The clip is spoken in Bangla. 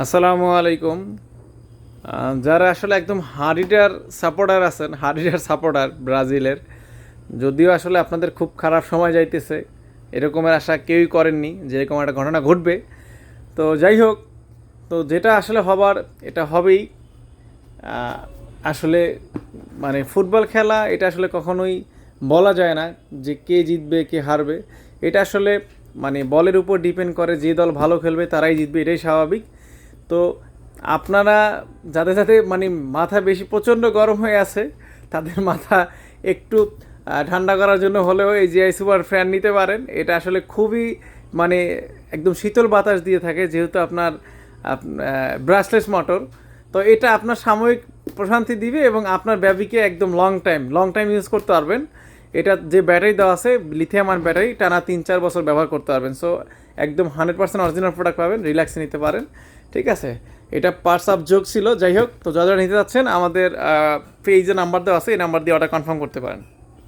আসসালামু আলাইকুম। যারা আসলে একদম হারিডার সাপোর্টার আছেন, হারিডার সাপোর্টার ব্রাজিলের, যদিও আসলে আপনাদের খুব খারাপ সময় যাইতেছে, এরকমের আশা কেউই করেননি যে এরকম একটা ঘটনা ঘটবে। তো যাই হোক, তো যেটা আসলে হবার এটা হবেই। আহ, আসলে মানে ফুটবল খেলা এটা আসলে কখনোই বলা যায় না যে কে জিতবে কে হারবে। এটা আসলে মানে বলের উপর ডিপেন্ড করে, যে দল ভালো খেলবে তারাই জিতবে, এটাই স্বাভাবিক। তো আপনারা যাদের যাতে মানে মাথা বেশি প্রচণ্ড গরম হয়ে আছে, তাদের মাথা একটু ঠান্ডা করার জন্য হলেও এই জিআই সুপার ফ্যান নিতে পারেন। এটা আসলে খুবই মানে একদম শীতল বাতাস দিয়ে থাকে, যেহেতু আপনার ব্রাশলেস মোটর। তো এটা আপনার সাময়িক প্রশান্তি দিবে এবং আপনার ব্যাবিকে একদম লং টাইম ইউজ করতে পারবেন। এটা যে ব্যাটারি দেওয়া আছে লিথিয়াম আয়ন ব্যাটারি, টানা 3-4 বছর ব্যবহার করতে পারবেন। সো একদম 100% অরিজিনাল প্রোডাক্ট পাবেন, রিল্যাক্সে নিতে পারেন। ঠিক আছে, এটা পার্টস অফ জোক ছিল। যাই হোক, তো যারা নিতে যাচ্ছেন আমাদের পেজে নাম্বার দেওয়া আছে, এই নাম্বার দিয়ে অর্ডার কনফার্ম করতে পারেন।